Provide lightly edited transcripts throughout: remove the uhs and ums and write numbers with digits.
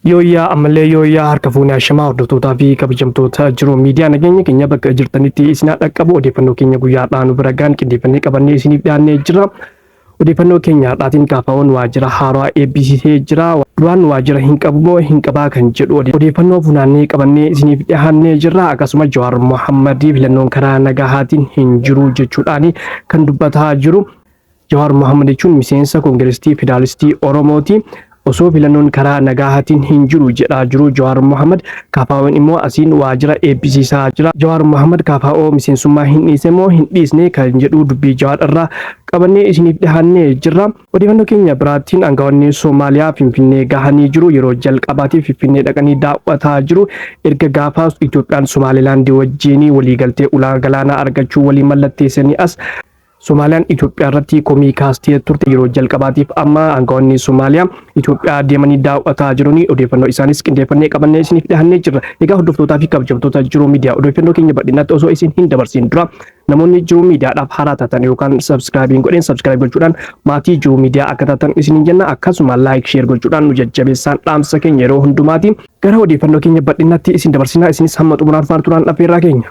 Yooyyaa ammallee yooyyaa harka fuunee ashamaa hordoftoota fi kabajamtoota jiru miidiyaa nageenya keenya bakka jirtanitti isin dhaqqabu odeeffannoo keenya guyyaadhaan nu bira gaan qindeeffannee qabannee isiniif dhiyaannee jira. Odeeffannoo keenya dhaatiin kaafaawwan waajjira haaraa eebbisiisee jira. Duraan waajjira hin qabu moo hin qabaa kan jedhu odeeffannoo funaannee qabannee isiniif dhiyaannee jira. Akkasuma Jawaar Mohammadii filannoon karaa nagahaatiin hin jiru jechuudhaan kan dubbataa jiru. Jawaar Mohammad jechuun miseensa Koongireesii Federaalistii Oromooti. Osoo filannoon karaa nagahaatiin hin jiru jedhaa jiru Jawaar Mohammad kaafaawwan immoo asiin waajjira eebbisiisaa jira. Jawaar Mohammad kaafaa'oo miseensummaa hin dhiise moo hin dhiisne kan jedhu dubbii Jawaar irraa qabannee isiniif dhiyaannee jirra. Odeeffannoo keenya biraattiin aangawoonni Soomaaliyaa Finfinnee gahanii jiru. Yeroo jalqabaatiif Finfinnee dhaqanii daawwataa jiru. Erga gaafa Itoophiyaan Somaalilaandii wajjin waliigaltee ulaa galaanaa argachuu walii mallatteessanii as Soomaaliyaan Itoophiyaa irratti komii kaastee turte. Yeroo jalqabaatiif amma aangawoonni Soomaaliyaa Itoophiyaa deemanii daawwataa jiranii odeeffannoo isaanis qindeeffannee qabannee isiniif dhiyaannee jirra. Egaa hordoftootaa fi kabajamtoota jiru miidiyaa odeeffannoo keenya bal'inatti osoo isin hin dabarsin dura namoonni jiru miidiyaadhaaf haaraa taatan yookaan sabskraayibiin godheen sabskraayib gochuudhaan maatii jiru miidiyaa akka taatan isiniin jenna. Akkasuma laayik sheer gochuudhaan nu jajjabeessaan dhaamsa keenya yeroo hundumaati. Gara odeeffannoo keenya bal'inatti isin dabarsinaa isinis hamma xumuraan faana turaan dhafeerraa keenya.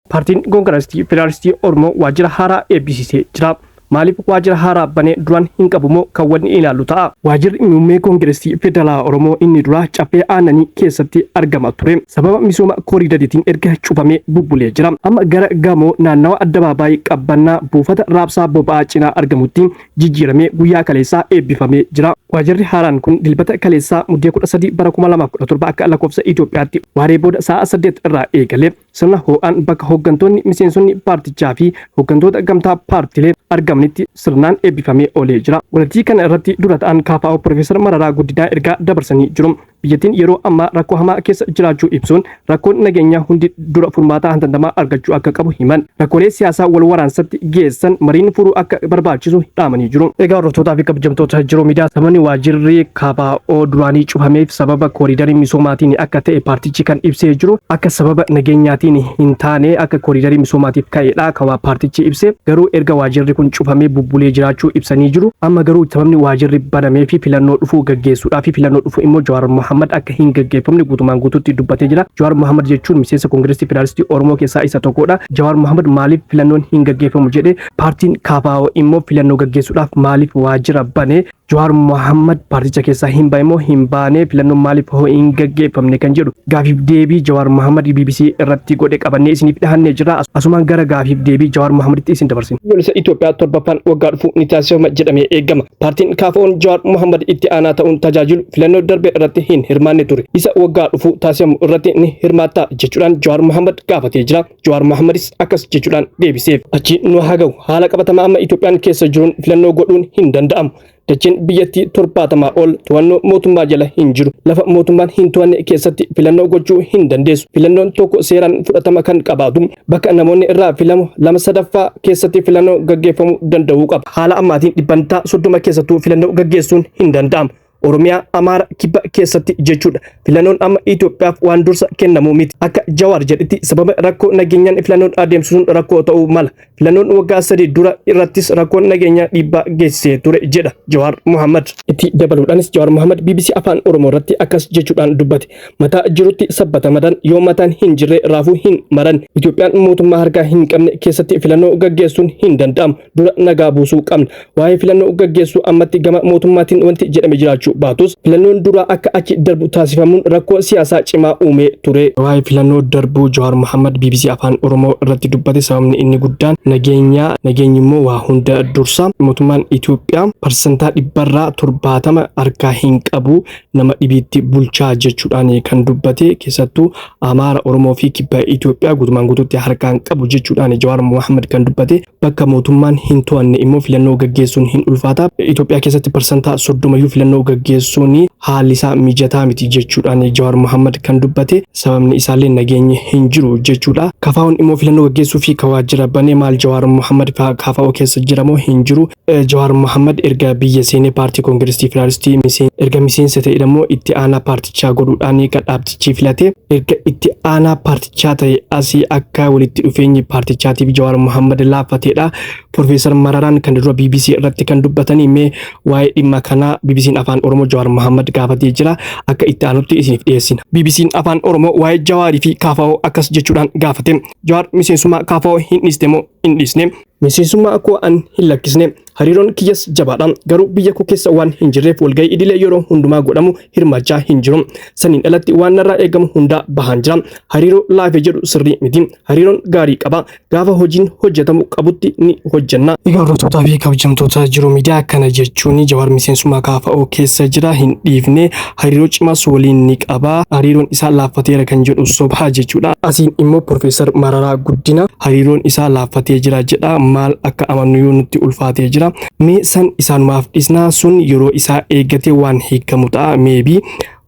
Paartiin Koongireesii Federaalistii Oromoo waajjira haaraa eebbisiisee jira. Maaliif waajjira haaraa banee duraan hin qabu moo kan wanni ilaallu ta'a? Waajjirri muummee Koongireesii Federaalaa Oromoo inni duraa caffee aannanii keessatti argama ture. Sababa misooma kooriidariitiin erga cufamee bubbulee jira. Amma gara gamoo naannawa addabaabaayii qabbannaa buufata raabsaa boba'aa cinaa argamutti jijjiiramee guyyaa kaleessaa eebbifamee jira. Waajjirri haaraan kun dilbata kaleessaa muddee 13 bara 2017 akka lakkoofsa Itoophiyaatti waaree booda sa'a 8 irraa eegalee sirna ho'aan bakka hooggantoonni miseensonni paartichaa fi hooggantoota gamtaa paartilee argamanitti sirnaan eebbifamee oolee jira. Waltajjii kana irratti dura ta'an KFO Profeesar Mararaa Guddinaa ergaa dabarsanii jiru. Biyyattiin yeroo ammaa rakkoo hamaa keessa jiraachuu ibsuun rakkoon nageenyaa hundi dura furmaataa hantantamaa argachuu akka qabu himan. Rakkoolee siyaasaa wal waraansatti geessan mariin furuu akka barbaachisu dhaamanii jiru. Egaa hordoftootaa fi kabajamtoota jiru miidiyaa sababni waajjirri KFO duraanii cufameef sababa kooriidarii misoomaatiin akka ta'e paartichi kan ibsee jiru. Akka sababa nageenyaatiin hin taane akka kooriidarii misoomaatiif ka'edha kan paartichi ibse. Garuu erga waajjirri kun cufamee bubbulee jiraachuu ibsanii jiru. Amma garuu sababni waajjirri banamee fi filannoo dhufuu gaggeessuudhaa fi filannoo dhufuu immoo Jawaar Mohammad akka hin gaggeeffamne guutumaan guutuutti dubbatee jira. Jawaar Mohammad jechuun miseensa Koongireesii Federaalistii Oromoo keessaa isa tokkodha. Jawaar Mohammad maaliif filannoon hin gaggeeffamu jedhee paartiin KFO immoo filannoo gaggeessuudhaaf maaliif waajjira bane? Jawaar Mohammad paarticha keessaa hin bahe moo hin baane? Filannoon maaliif hin gaggeeffamne kan jedhu gaafiif deebii Jawaar Mohammad BBC irratti godhe qabannee isiniif dhiyaannee jira. Asumaan gara gaafiif deebii Jawaar Mohammaditti isin dabarsin. Biyyoolessa Itoophiyaa torbaffaan waggaa dhufu ni taasifama jedhamee eegama. Paartiin KFO'n Jawaar Mohammad itti aanaa ta'uun tajaajilu filannoo darbe irratti hin hirmaanne ture. Isa waggaa dhufu taasifamu irratti ni hirmaatta jechuudhaan Jawaar Mohammad gaafatee jira. Jawaar Mohammadis akkas jechuudhaan deebiseef. Achi nu haa ga'u haala qabatamaa amma Itoophiyaan keessa jiruun filannoo godhuun hin danda'amu. Dacheen biyyattii 70 ol to'annoo mootummaa jala hin jiru. Lafa mootummaan hin to'anne keessatti filannoo gochuu hin dandeessu. Filannoon tokko seeraan fudhatama kan qabaatu bakka namoonni irraa filamu 2/3 keessatti filannoo gaggeeffamuu danda'uu qaba. Haala ammaatiin dhibbantaa 30 keessattuu filannoo gaggeessuun hin danda'amu. Oromiyaa Amaara Kibba keessatti jechuudha. Filannoon amma Itoophiyaaf waan dursa kennamu miti. Akka Jawaar jedhetti sababa rakkoo nageenyaan filannoon adeemsisuun rakkoo ta'uu mala. Filannoon waggaa 3 dura irrattis rakkoon nageenyaa dhiibbaa geessisee ture jedha Jawaar Mohammad. Itti dabaluudhaanis Jawaar Mohammad BBC Afaan Oromoo irratti akkas jechuudhaan dubbate. Mataa jirutti sabbata madan yoo mataan hin jirre raafuu hin maran. Itoophiyaan mootummaa harkaa hin qabne keessatti filannoo gaggeessuun hin danda'amu. Dura nagaa buusuu qabna. Waa'ee filannoo gaggeessuu ammatti gama mootummaatiin wanti jedhame jiraachuu baatus filannoon duraa akka achi darbu taasifamuun rakkoo siyaasaa cimaa uumee ture. Waa'ee filannoo darbuu Jawaar Mohammad BBC Afaan Oromoo irratti dubbate sababni inni guddaan nageenyi immoo waa hunda dursa. Mootummaan Itoophiyaa parsantaa 70% harkaa hin qabu nama dhibiitti bulchaa jechuudhaan kan dubbate. Keessattuu Amaara Oromoo fi Kibba Itoophiyaa guutumaan guutuutti harkaan qabu jechuudhaan Jawaar Mohammad kan dubbate. Bakka mootummaan hin to'anne immoo filannoo gaggeessuun hin ulfaata. Itoophiyaa keessatti parsantaa 30 filannoo gaggeessuun haalli isaa mijataa miti jechuudhaan Jawaar Mohaammed kan dubbate. Sababni isaallee nageenyi hin jiru jechuudha. KFO'n immoo filannoo gaggeessuu fi waajjira banee maal Jawaar Mohaammed KFO keessa jiramoo hin jiru. Jawaar Mohaammed erga biyya seenee paartii Koongireesii Federaalistii erga miseensa ta'e immoo itti aanaa paartichaa godhuudhaan kan dhaabtichi filate. Erga itti aanaa paartichaa ta'e asii akka walitti dhufeenyi paartichaatiif Jawaar Mohaammed laaffateedha. Profeesar Mararaan kan dura BBC irratti kan dubbatanii mee waa'ee dhimma kanaa BBC'n Afaan Oromoo Jawaar Mohaammed gaafatee jira. Akka itti aanutti isiniif dhiyeessina. BBC'n Afaan Oromoo waa'ee Jawaarii fi KFO akkas jechuudhaan gaafate. Jawaar miseensummaa KFO hin dhiiste moo hin dhiisne? Miseensummaa akkoo an hin lakkisne. Hariiroon kiyyas jabaadha. Garuu biyya koo keessa waan hin jirreef walgahii idilee yeroo hundumaa godhamu hirmaachaa hin jiru. Saniin alatti waan narraa eegamu hunda bahaan jira. Hariiroo laafee jedhu sirrii miti. Hariiroon gaarii qaba. Gaafa hojiin hojjetamu qabutti ni hojjenna. Egaa hordoftoota fi kabajamtoota jiru miidiyaa kana jechuun Jawaar miseensummaa KFO keessa jira hin dhiifne. Hariiroo cimaas waliin ni qaba. Hariiroon isaa laaffateera kan jedhu sobaa jechuudha. Asiin immoo Profeesar Mararaa Guddina hariiroon isaa laaffatee jira jedha. Maal akka amannu nutti ulfaatee jira. Mee san isaanumaaf dhisnaa sun yeroo isaa eeggate waan hiikamu ta'a. Maybe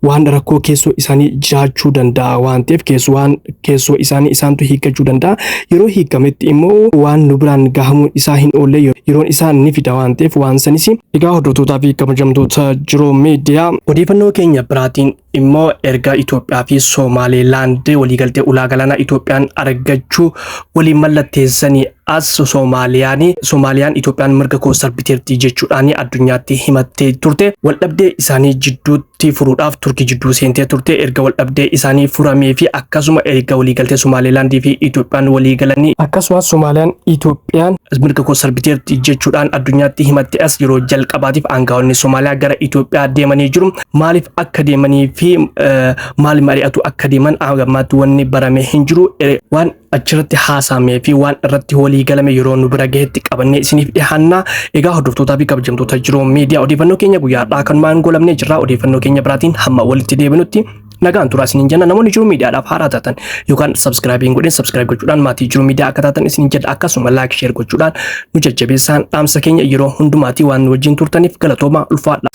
waan rakkoo keessoo isaanii jiraachuu danda'a waan ta'eef keessoo isaanii isaantu hiikachuu danda'a. Yeroo hiikametti immoo waan nu biraan gahamuun isaa hin oolle yeroon isaa ni fida waan ta'eef waan sanis. Egaa hordoftootaa fi kabajamtoota jiruu miidiyaa odeeffannoo keenya biraatiin immoo erga Itoophiyaa fi Somaalilaand waliigaltee ulaa galaanaa Itoophiyaan argachuu waliin mallatteessanii as Soomaaliyaan Itoophiyaan mirga koo sarbiteerti jechuudhaan addunyaatti himattee turte. Waldhabdee isaanii jidduutti furuudhaaf Turkii jidduu seentee turte. Erga waldhabdee isaanii furamee fi akkasuma erga waliigaltee Somaalilaand fi Itoophiyaan waliigalanii akkasumas Soomaaliyaan Itoophiyaan mirga koo sarbiteerti jechuudhaan addunyaatti himatte as yeroo jalqabaatiif aangaa'onni Soomaaliyaa gara Itoophiyaa deemanii jiru. Maaliif akka deemanii fi maal mari'atu akka deeman agammaatti wanni barame hin jiru. Waan achirratti haasamee fi waan irratti walii galame yeroo nu bira gahetti qabannee isiniif dhiyaanna. Egaa hordoftootaa fi kabajamtoota jiruu miidiyaa odeeffannoo keenya guyyaadhaa kanumaan goolabnee jirra. Odeeffannoo keenya biraatiin hamma walitti deebinutti nagaan turaa isiniin jenna. Namoonni jiruu miidiyaadhaaf haaraa taatan yookaan subscribe godhin subscribe gochuudhaan maatii jiruu miidiyaa akka taatan isiniin jedha. Akkasuma like share gochuudhaan nu jajjabeessaan dhaamsa keenya yeroo hundumaatti waan wajjin turtaniif galatooma ulfaadha.